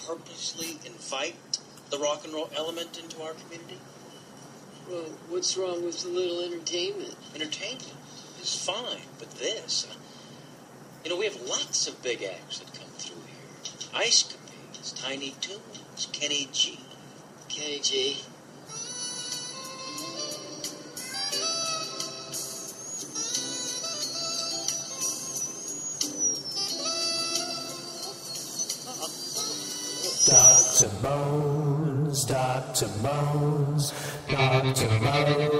purposely invite the rock and roll element into our community? Well, what's wrong with a little entertainment? Entertainment is fine, but this... we have lots of big acts that come through here. Ice Capades, Tiny Toons, Kenny G. Kenny G. Dr. Bones, Dr. Bones, Dr. Bones.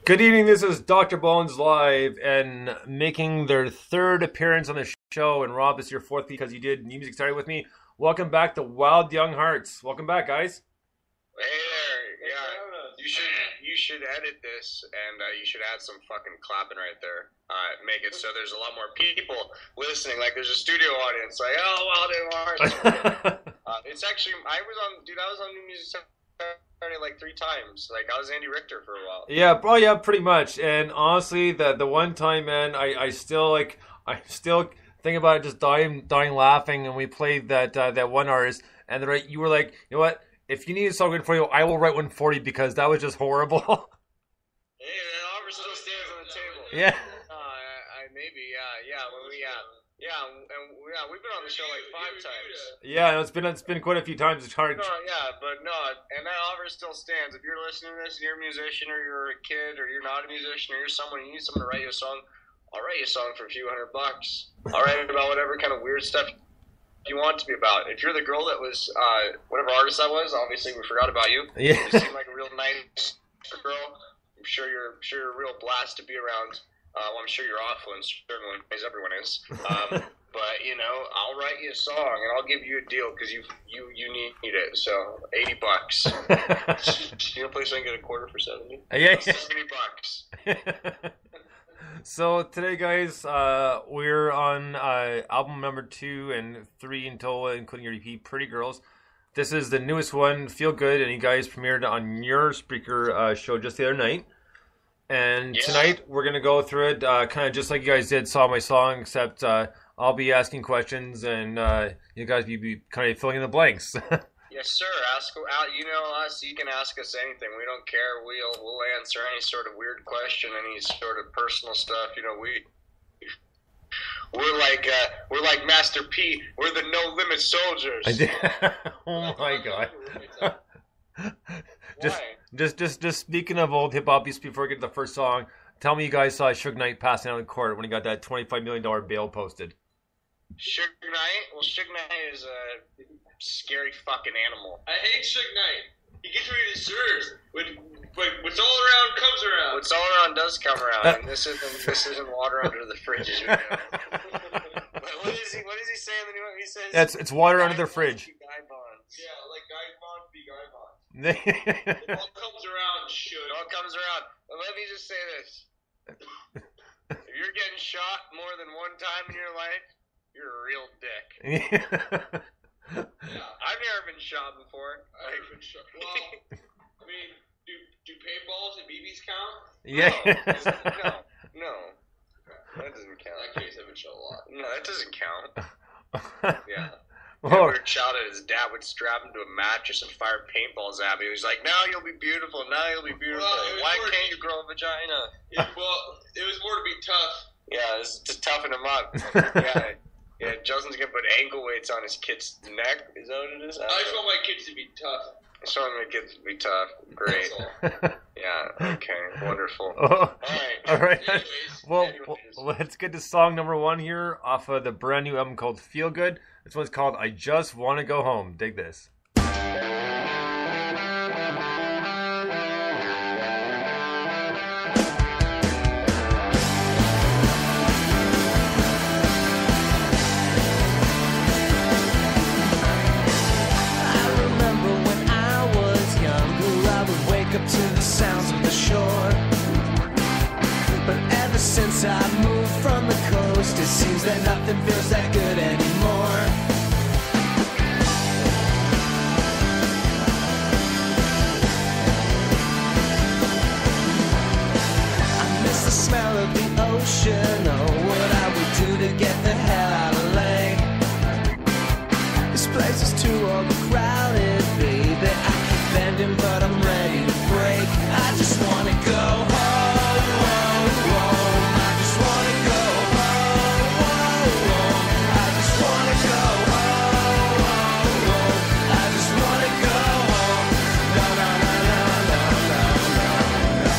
Good evening, this is Dr. Bones Live, and making their third appearance on the show, and Rob, this is your fourth because you did New Music Started with me. Welcome back to Wild Young Hearts. Welcome back, guys. Hey there, yeah, you should edit this, and you should add some fucking clapping right there. Make it so there's a lot more people listening, like there's a studio audience, like, oh, Wild Young Hearts. It's actually, I was on New Music Started like 3 times. Like, I was Andy Richter for a while. Yeah, bro, yeah, pretty much. And honestly, the one time, man, I still think about it, just dying laughing. And we played that one artist, and you were like, you know what? If you need a song for you, I will write one for you because that was just horrible. Hey, that offer still stands on the table. Yeah. Maybe, yeah, we've been on the show like 5 times. Yeah, it's been quite a few times. It's hard. And that offer still stands. If you're listening to this and you're a musician, or you're a kid, or you're not a musician, or you're someone, you need someone to write you a song, I'll write you a song for a few $100. I'll write about whatever kind of weird stuff you want it to be about. If you're the girl that was, whatever artist that was, obviously we forgot about you. Yeah. You seem like a real nice girl. I'm sure you're a real blast to be around. I'm sure you're awful in certain ways. Everyone is. But, I'll write you a song, and I'll give you a deal, because you need it. So, $80. You want to play something and get a quarter for 70? Yeah. $70. So, today, guys, we're on album number 2 and 3 in total, including your EP, Pretty Girls. This is the newest one, Feel Good, and you guys premiered on your Spreaker show just the other night. And tonight, we're going to go through it kind of just like you guys did Saw My Song, except I'll be asking questions, and you guys be kind of filling in the blanks. Yes, sir. Ask, you know us. You can ask us anything. We don't care. We'll answer any sort of weird question, any sort of personal stuff. We're like Master P. We're the No Limit Soldiers. Oh my God. Why? Just speaking of old hip hop, before we get to the first song, tell me you guys saw Suge Knight passing out in court when he got that $25 million bail posted. Suge Knight? Well, Suge Knight is a scary fucking animal. I hate Suge Knight. He gets what he deserves. What's all around comes around. What's all around does come around, and this isn't water under the fridge. What is he saying? He says it's water under the fridge. Guy bonds. Yeah, like Guy Bond be Guy Bond. It all comes around, Suge. It all comes around. But let me just say this. If you're getting shot more than one time in your life, you're a real dick. Yeah. I've never been shot before. I've never been shot. Well, I mean, do paintballs and BBs count? Yeah. No. That doesn't count. In that case, I've been shot a lot. No, that doesn't count. Yeah. Well, Edward shot at his dad would strap him to a mattress and fire paintballs at me. He was like, now you'll be beautiful. Now you'll be beautiful. Well, why can't you grow a vagina? Well, it was more to be tough. Yeah, it's just toughen him up. Yeah, Justin's gonna put ankle weights on his kid's neck. Is that what it is? I just want my kids to be tough. I just want my kids to be tough. Great. That's all. Yeah. Okay. Wonderful. Oh, All right. all right. Anyways, Well, Anyways. let's get to song number 1 here off of the brand new album called Feel Good. This one's called I Just Want to Go Home. Dig this. I remember when I was younger, I would wake up to the sounds of the shore. But ever since I moved from the coast, it seems that nothing feels that good anymore. I miss the smell of the ocean, oh, what I would do to get the hell out of LA. This place is too overcrowded, baby. I keep bending, but I'm ready to break. I just wanna go home, home, home. I just wanna go home, home, home. I just wanna go home, home, home. I just wanna go home. No, no, no, no, no, no, no, no.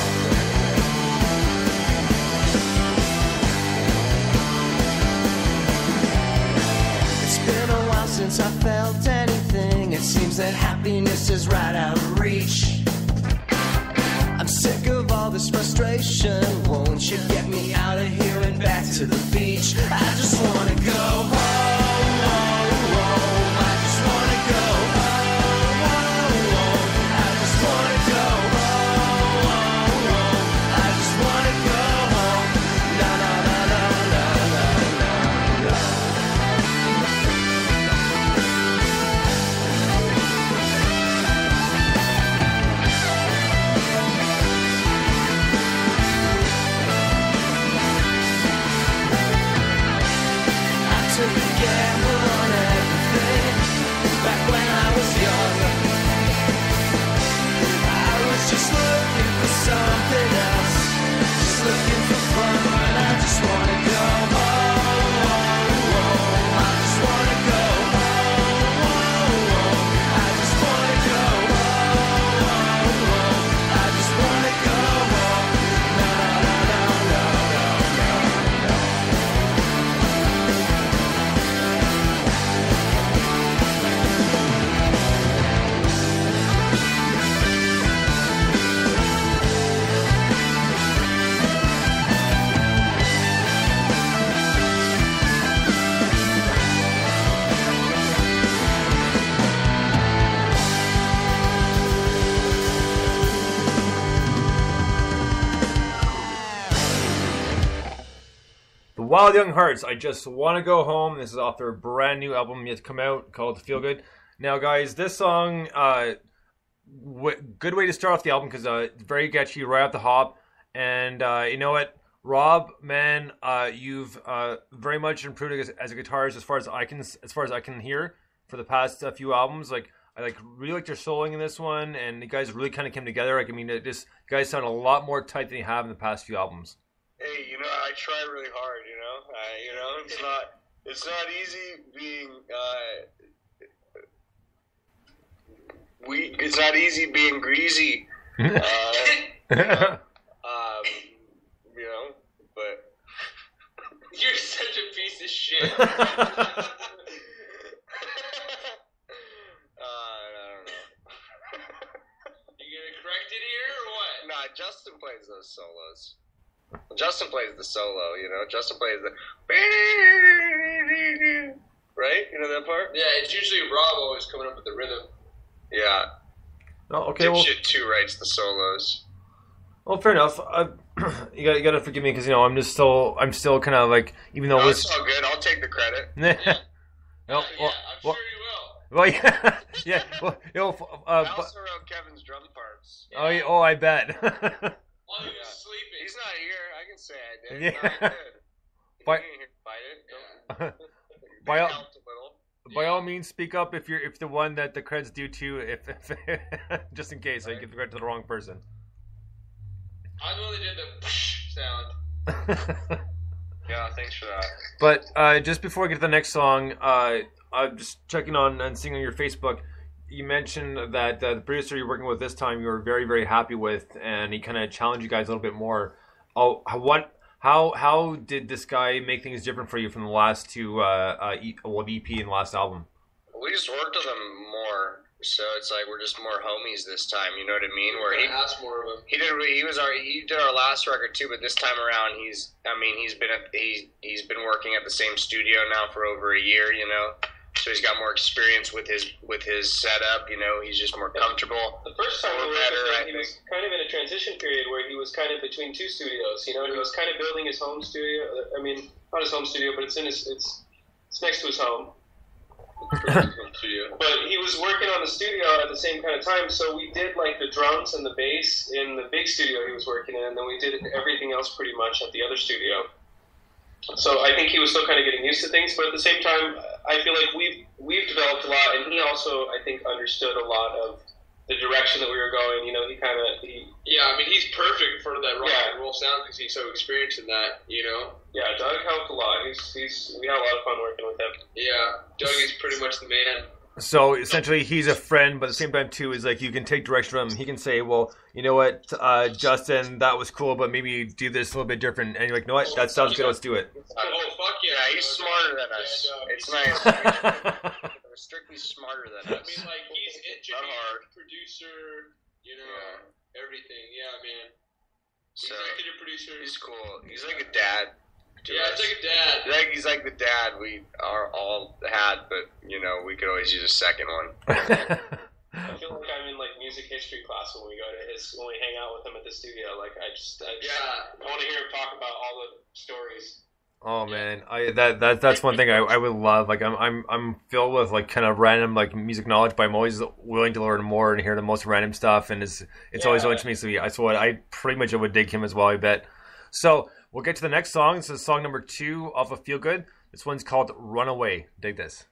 It's been a while since I felt anything. It seems that happiness is right out of reach. I'm sick of all this frustration. Won't you get me out of here and back to the beach? I just wanna go home, home, home. I just wanna go home, home, home. I just wanna go home, home, home. I just wanna go home. No, no, no, no, no, no, no, no. I took a gamble on everything back when I was younger. I was just looking for something else, just looking for fun. I just wanna go home, home, home. I just wanna go home, home, home. I just wanna go home, home, home. I just wanna go home. No, no, no, no, no, no, no. The Wild Young Hearts, I Just Want to Go Home. This is off their brand new album yet to come out called Feel Good. Now, guys, this song, good way to start off the album because it's very catchy right off the hop. And you know what? Rob, man, you've very much improved as a guitarist as far as I can hear for the past few albums. Like I really liked your soloing in this one, and you guys really kind of came together. Like I mean, you guys sound a lot more tight than you have in the past few albums. Hey, I try really hard. It's not easy being. It's not easy being greasy. But You're such a piece of shit. I don't know. You gonna correct it here or what? Nah, Justin plays those solos. Justin plays the solo, Justin plays the right? You know that part? Yeah, it's usually Rob always coming up with the rhythm. Yeah. Oh, okay. Well, Dipshit 2 writes the solos. well, fair enough. You got to forgive me because I'm still kind of like, even though No, it's it's all good. I'll take the credit. No, Yeah, well, I'm sure you will. well, yeah, yeah. Well, I also wrote Kevin's drum parts. I bet. While he was sleeping. He's not here. I can say I did. Yeah. No, I did. He By- ain't here to fight it. By all- helped a little. By all means, speak up if the one that the credit's due to, if just in case I give the credit to the wrong person. I'm the one that did the sound. Yeah, thanks for that. But just before I get to the next song, I'm just checking on and seeing on your Facebook. You mentioned that the producer you're working with this time you were very, very happy with, and he kind of challenged you guys a little bit more. How did this guy make things different for you from the last two EP and the last album? We just worked with him more, so it's like we're just more homies this time. You know what I mean? Where he asked more of him. He did our last record too, but this time around he's been working at the same studio now for over a year. You know. So he's got more experience with his setup. You know, he's just more comfortable. The first time we worked with him, he was kind of in a transition period where he was kind of between two studios. You know, he was kind of building his home studio. I mean, not his home studio, but it's next to his home. But he was working on the studio at the same kind of time. So we did like the drums and the bass in the big studio he was working in, and then we did everything else pretty much at the other studio. So I think he was still kind of getting used to things, but at the same time, I feel like we've developed a lot, and he also, I think, understood a lot of the direction that we were going. You know, yeah, I mean, he's perfect for that rock and roll sound because he's so experienced in that. You know. Yeah, Doug helped a lot. We had a lot of fun working with him. Yeah, Doug is pretty much the man. So essentially, he's a friend, but at the same time, too, is like you can take direction from him. He can say, "Well, you know what, Justin, that was cool, but maybe do this a little bit different." And you're like, "No, what? That sounds good. Let's do it." Oh, fuck yeah! Yeah, he's smarter than us. It's nice. We're strictly smarter than us. I mean, like he's engineer, producer, you know, everything. Yeah, man. So, executive producer. He's cool. He's like a dad. Yeah, it's like a dad. He's like the dad we are all had, but you know we could always use a second one. I feel like I'm in like music history class when we hang out with him at the studio. Like I want to hear him talk about all the stories. Oh man, that's one thing I would love. Like I'm filled with like kind of random like music knowledge, but I'm always willing to learn more and hear the most random stuff, and it's always interesting to me. So I pretty much would dig him as well. I bet. So we'll get to the next song. This is song number 2 off of Feel Good. This one's called Runaway. Dig this.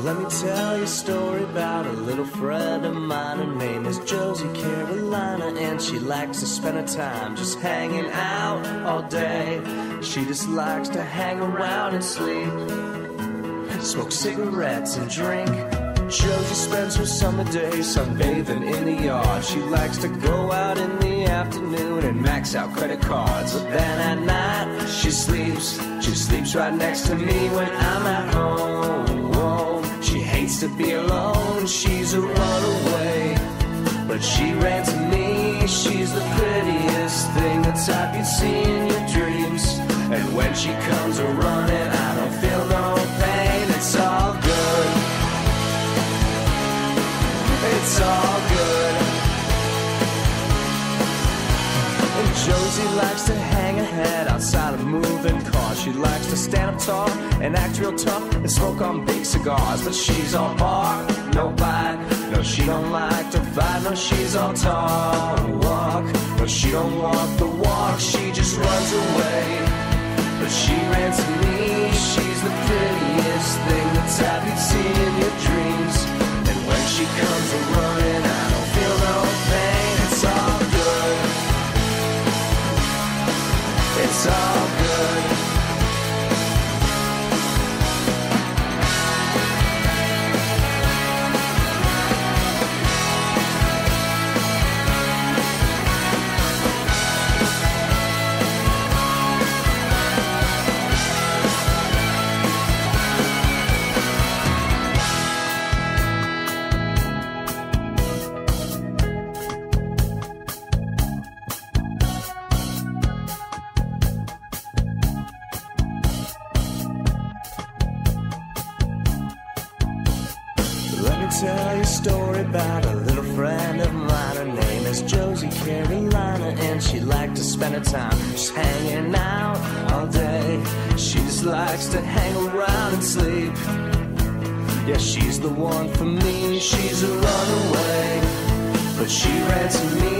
Let me tell you a story about a little friend of mine. Her name is Josie Carolina, and she likes to spend her time just hanging out all day. She just likes to hang around and sleep, smoke cigarettes and drink. Josie spends her summer days sunbathing in the yard. She likes to go out in the afternoon and max out credit cards. But then at night she sleeps right next to me when I'm at home. She hates to be alone, she's a runaway, but she ran to me. She's the prettiest thing, the type you'd see in your dreams. And when she comes a-running, I don't feel no pain. It's all good. It's all good. And Josie likes to hang her head outside a moving car. She likes to stand up tall and act real tough and smoke on big cigars. But she's all bark, no bite. No, she don't like to fight. No, she's all tall, walk. But she don't walk the walk, she just runs away. But she ran to me. She's the prettiest thing, the type you'd see in your dreams. And when she comes a-running, I don't feel no pain. It's all good. It's all good. Tell you a story about a little friend of mine. Her name is Josie Carolina, and she liked to spend her time just hanging out all day. She just likes to hang around and sleep. Yeah, she's the one for me. She's a runaway, but she ran to me.